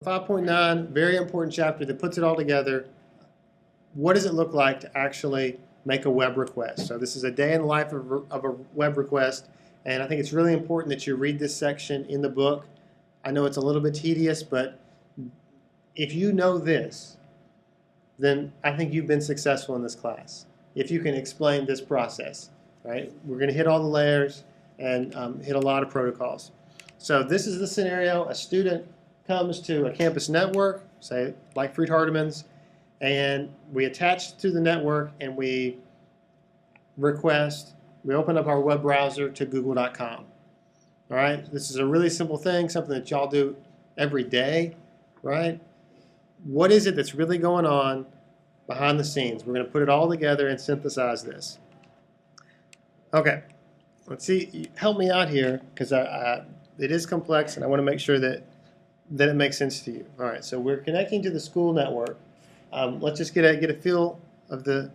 5.9, very important chapter that puts it all together. What does it look like to actually make a web request? So this is a day in the life of a web request, and I think it's really important that you read this section in the book. I know it's a little bit tedious, but if you know this, then I think you've been successful in this class. If you can explain this process, right? We're going to hit all the layers and hit a lot of protocols. So this is the scenario. A student comes to a campus network, say like Freed-Hardeman's, and we attach to the network and we request, we open up our web browser to google.com. All right, this is a really simple thing, something that y'all do every day, right? What is it that's really going on behind the scenes? We're going to put it all together and synthesize this. Okay, let's see, help me out here because it is complex and I want to make sure that it makes sense to you. All right, so we're connecting to the school network. Let's just get a feel of the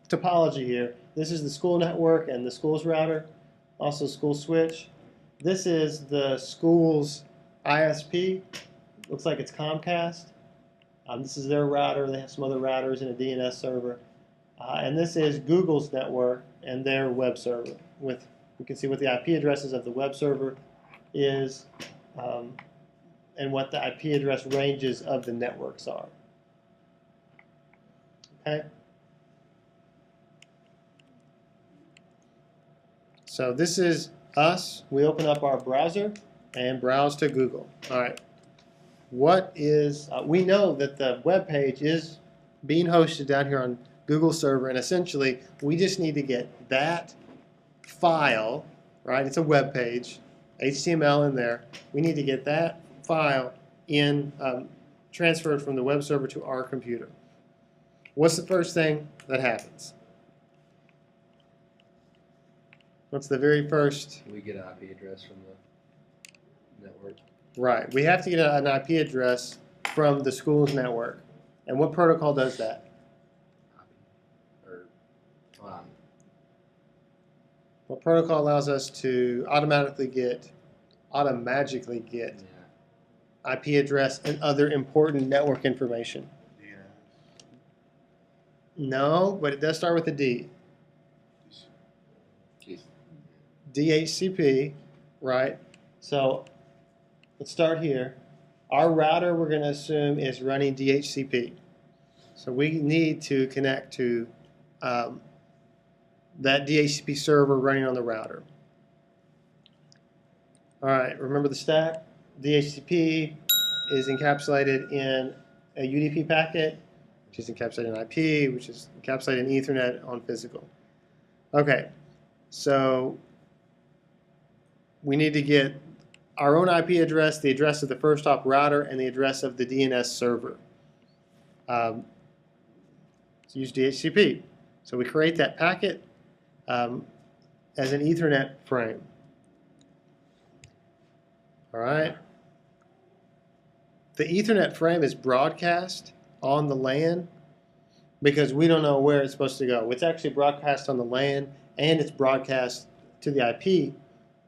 topology here. This is the school network and the school's router, also school switch. This is the school's ISP. Looks like it's Comcast. This is their router. They have some other routers and a DNS server. And this is Google's network and their web server. We can see what the IP addresses of the web server is and what the IP address ranges of the networks are. Okay. So this is us. We open up our browser and browse to Google. All right. What is, we know that the web page is being hosted down here on Google server, and essentially we just need to get that file, right? It's a web page, HTML in there. We need to get that file in transferred from the web server to our computer. What's the first thing that happens? What's the very first? We get an IP address from the network. Right. We have to get an IP address from the school's network. And what protocol does that? What protocol allows us to automatically get IP address and other important network information? No, but it does start with a D. DHCP, right? So let's start here. Our router, we're going to assume, is running DHCP. So we need to connect to that DHCP server running on the router. All right, remember the stack? DHCP is encapsulated in a UDP packet, which is encapsulated in IP, which is encapsulated in Ethernet on physical. Okay, so we need to get our own IP address, the address of the first hop router, and the address of the DNS server. Let's use DHCP. So we create that packet as an Ethernet frame. All right. The Ethernet frame is broadcast on the LAN because we don't know where it's supposed to go. It's actually broadcast on the LAN and it's broadcast to the IP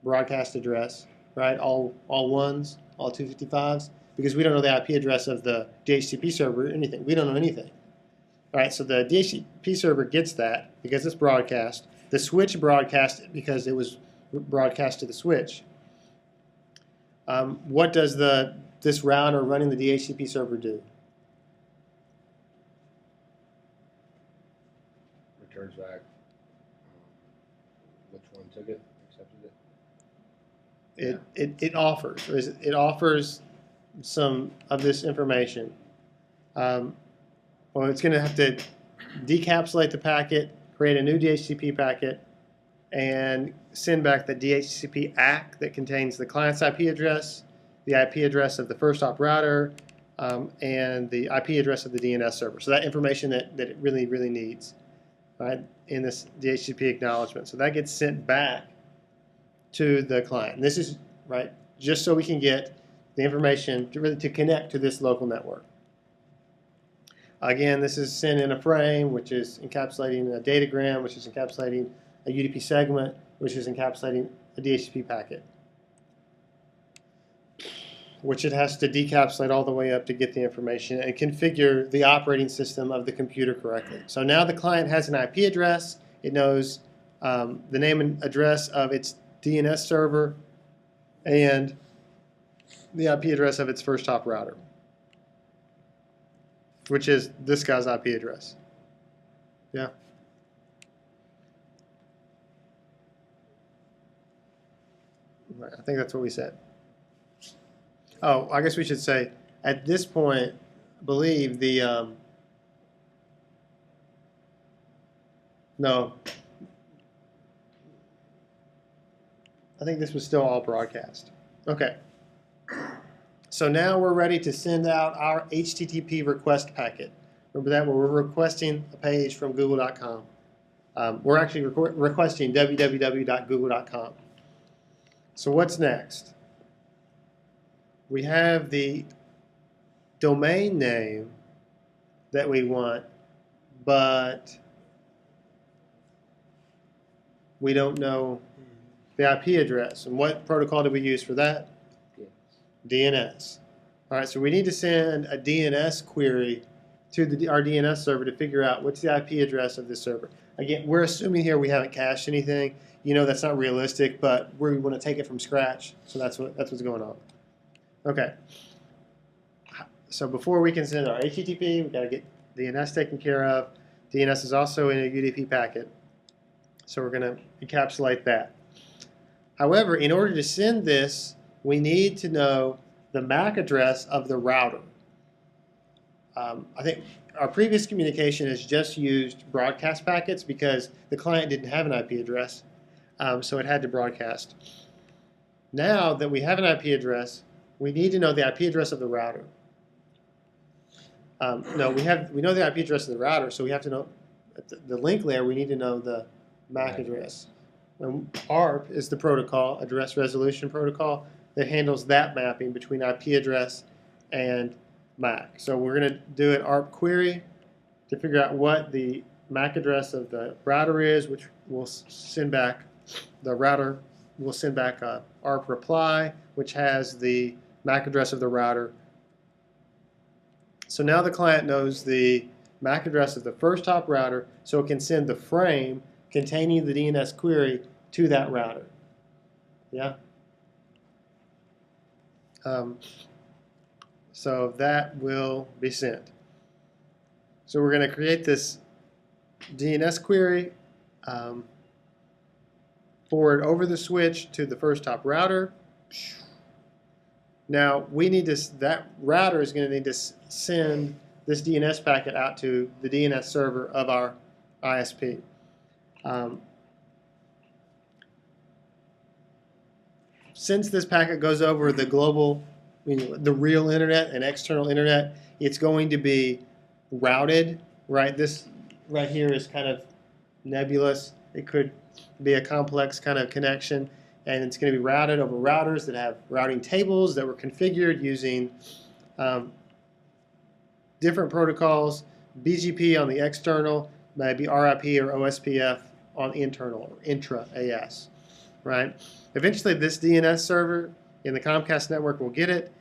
broadcast address, right? All ones, all 255s, because we don't know the IP address of the DHCP server or anything. We don't know anything. All right, so the DHCP server gets that because it's broadcast. The switch broadcast it because it was broadcast to the switch. What does this router running the DHCP server do? Returns back which one took it, accepted it. It offers some of this information. Well, it's going to have to decapsulate the packet, create a new DHCP packet, and send back the DHCP ACK that contains the client's IP address, the IP address of the first hop router, and the IP address of the DNS server. So that information that it really, really needs, right, in this DHCP acknowledgement. So that gets sent back to the client. And this is, right, just so we can get the information to connect to this local network. Again, this is sent in a frame, which is encapsulating a datagram, which is encapsulating a UDP segment, which is encapsulating a DHCP packet. which it has to decapsulate all the way up to get the information and configure the operating system of the computer correctly. So now the client has an IP address. It knows the name and address of its DNS server and the IP address of its first hop router, which is this guy's IP address. Yeah. Right, I think that's what we said. Oh, I guess we should say, at this point, I believe the, no, I think this was still all broadcast. Okay. So now we're ready to send out our HTTP request packet. Remember that, where we're requesting a page from google.com. We're actually requesting www.google.com. So what's next? We have the domain name that we want, but we don't know the IP address. And what protocol do we use for that? DNS. All right, so we need to send a DNS query to our DNS server to figure out what's the IP address of this server. Again, we're assuming here we haven't cached anything. You know that's not realistic, but we want to take it from scratch, so that's what's going on. Okay. So before we can send our HTTP, we've got to get DNS taken care of. DNS is also in a UDP packet, so we're going to encapsulate that. However, in order to send this, we need to know the MAC address of the router. I think our previous communication has just used broadcast packets because the client didn't have an IP address, so it had to broadcast. Now that we have an IP address, we need to know the IP address of the router. No, we know the IP address of the router, so we have to know at the link layer. We need to know the MAC address. And ARP is the protocol, address resolution protocol, that handles that mapping between IP address and MAC. So we're going to do an ARP query to figure out what the MAC address of the router is, which will send back, the router will send back a ARP reply, which has the MAC address of the router. So now the client knows the MAC address of the first hop router, so it can send the frame containing the DNS query to that router. Yeah? So that will be sent. So we're going to create this DNS query, forward over the switch to the first hop router. Now we need to, that router is going to need to send this DNS packet out to the DNS server of our ISP. Since this packet goes over the global, the real internet and external internet, it's going to be routed, right? This right here is kind of nebulous. It could be a complex kind of connection, and it's going to be routed over routers that have routing tables that were configured using different protocols, BGP on the external, maybe RIP or OSPF on internal, or intra-AS, right? Eventually this DNS server in the Comcast network will get it.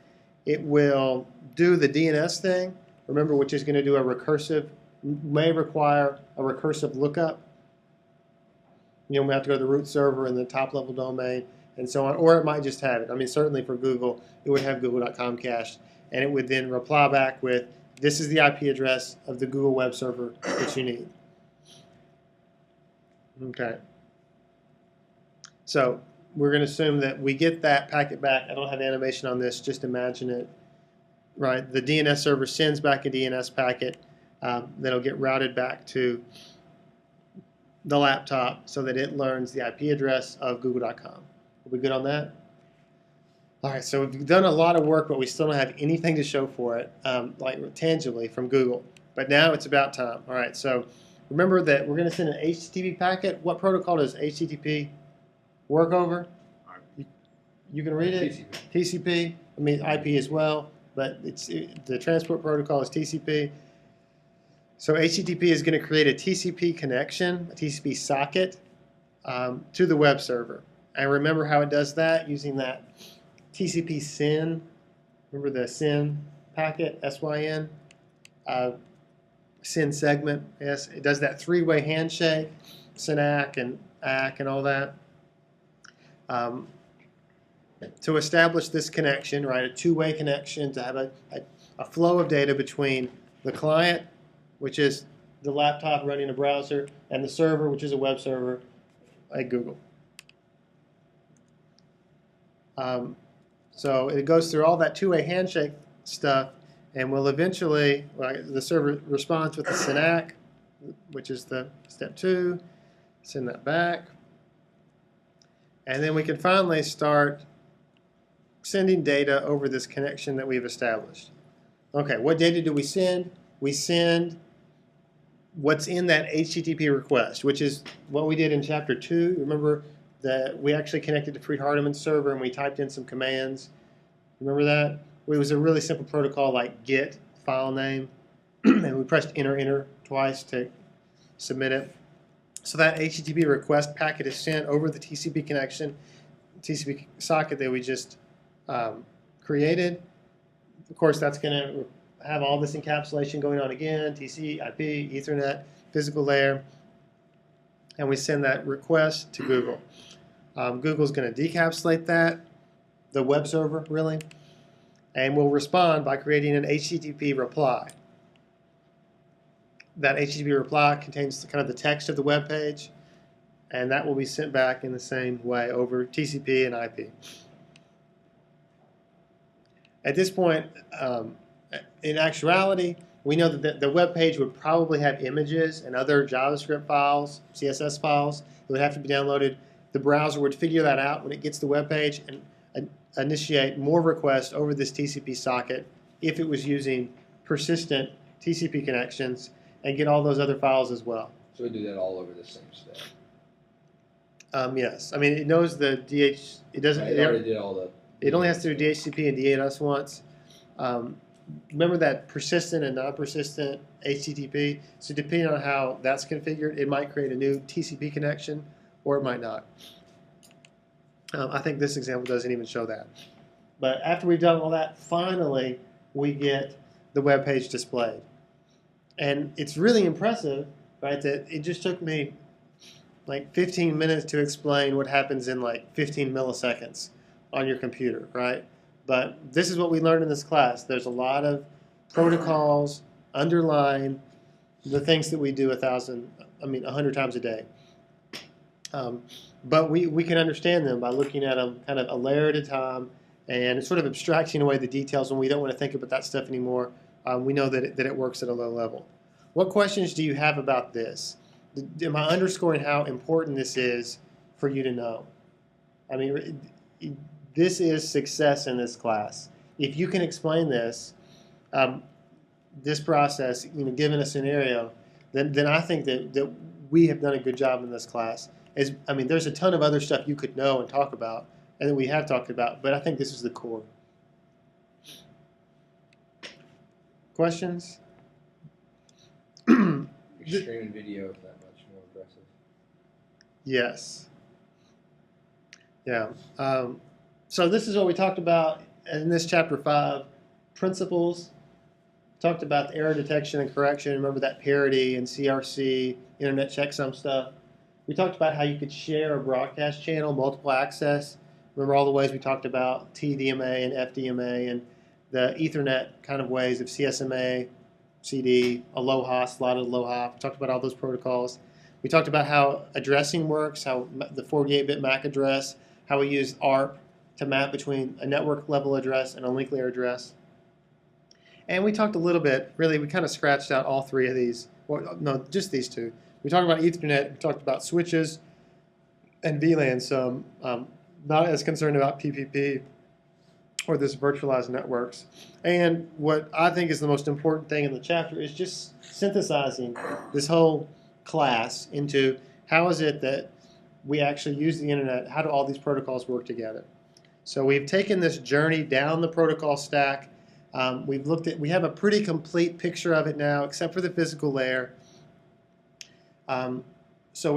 It will do the DNS thing, remember, which is going to do a recursive, may require a recursive lookup. You know, we have to go to the root server and the top level domain and so on, or it might just have it. I mean, certainly for Google, it would have google.com cached, and it would then reply back with, this is the IP address of the Google web server that you need. Okay. So we're going to assume that we get that packet back. I don't have animation on this, just imagine it. Right, the DNS server sends back a DNS packet that'll get routed back to the laptop so that it learns the IP address of google.com. Are we good on that? All right, so we've done a lot of work, but we still don't have anything to show for it, like tangibly from Google. But now it's about time. All right, so remember that we're going to send an HTTP packet. What protocol does HTTP work over? You can read it. TCP. I mean IP as well, but the transport protocol is TCP. So HTTP is going to create a TCP connection, a TCP socket, to the web server. And remember how it does that using that TCP SYN Remember the SYN packet, SYN? SYN segment, yes. It does that three-way handshake, SYN-ACK and ACK and all that. To establish this connection, right, a two-way connection, to have a flow of data between the client, which is the laptop running a browser, and the server, which is a web server, like Google. So it goes through all that two-way handshake stuff, and will eventually, the server responds with the SYN-ACK, which is the step 2, send that back. And then we can finally start sending data over this connection that we've established. Okay, what data do we send? We send what's in that HTTP request, which is what we did in chapter 2. Remember that we actually connected to Fried Hardeman's server and we typed in some commands. Remember that? It was a really simple protocol like get file name, and we pressed enter twice to submit it. So that HTTP request packet is sent over the TCP connection, TCP socket that we just created. Of course, that's going to have all this encapsulation going on again, TCP, IP, Ethernet, physical layer, and we send that request to Google. Google's going to decapsulate that, the web server really, and will respond by creating an HTTP reply. That HTTP reply contains kind of the text of the web page, and that will be sent back in the same way over TCP and IP. At this point, in actuality, we know that the web page would probably have images and other JavaScript files, CSS files that would have to be downloaded. The browser would figure that out when it gets the web page and initiate more requests over this TCP socket if it was using persistent TCP connections and get all those other files as well. So we do that all over the same step. Yes, I mean it knows the DH. It doesn't. Right, it already did all the. It only has to do DHCP and DNS once. Remember that persistent and non-persistent HTTP. So depending on how that's configured, it might create a new TCP connection, or it might not. I think this example doesn't even show that. But after we've done all that, finally we get the web page displayed. And it's really impressive, right, that it just took me like 15 minutes to explain what happens in like 15 milliseconds on your computer, right? But this is what we learned in this class. There's a lot of protocols underlying the things that we do 100 times a day. But we can understand them by looking at them kind of a layer at a time, and it's sort of abstracting away the details when we don't want to think about that stuff anymore. We know that it works at a low level. What questions do you have about this? Am I underscoring how important this is for you to know? I mean, this is success in this class. If you can explain this, this process, given a scenario, then I think that we have done a good job in this class. There's a ton of other stuff you could know and talk about, and that we have talked about, but I think this is the core. Questions? Streaming video is that much more impressive. Yes. Yeah. So this is what we talked about in this chapter 5, principles. Talked about the error detection and correction. Remember that parity and CRC, internet checksum stuff. We talked about how you could share a broadcast channel, multiple access. Remember all the ways we talked about TDMA and FDMA and the Ethernet kind of ways of CSMA, CD, Aloha, slotted Aloha. We talked about all those protocols. We talked about how addressing works, how the 48-bit MAC address, how we use ARP to map between a network level address and a link layer address. And we talked a little bit, really, we kind of scratched out all three of these. Well, no, just these two. We talked about Ethernet, we talked about switches and VLAN some. Not as concerned about PPP or this virtualized networks. And what I think is the most important thing in the chapter is just synthesizing this whole class into how is it that we actually use the internet, how do all these protocols work together. So we've taken this journey down the protocol stack. We have a pretty complete picture of it now, except for the physical layer. So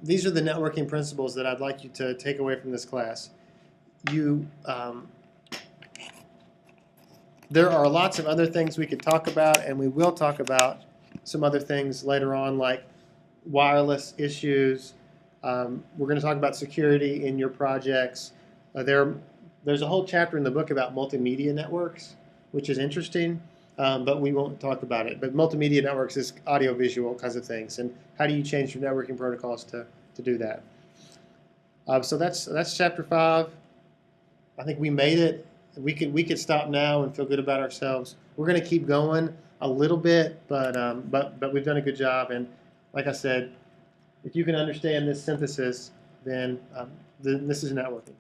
these are the networking principles that I'd like you to take away from this class. There are lots of other things we could talk about, and we will talk about some other things later on, like wireless issues. We're going to talk about security in your projects. There's a whole chapter in the book about multimedia networks, which is interesting, but we won't talk about it. But multimedia networks is audio-visual kinds of things, and how do you change your networking protocols to do that? So that's chapter 5. I think we made it. We could stop now and feel good about ourselves. We're going to keep going a little bit, but we've done a good job. And like I said, if you can understand this synthesis, then this is networking.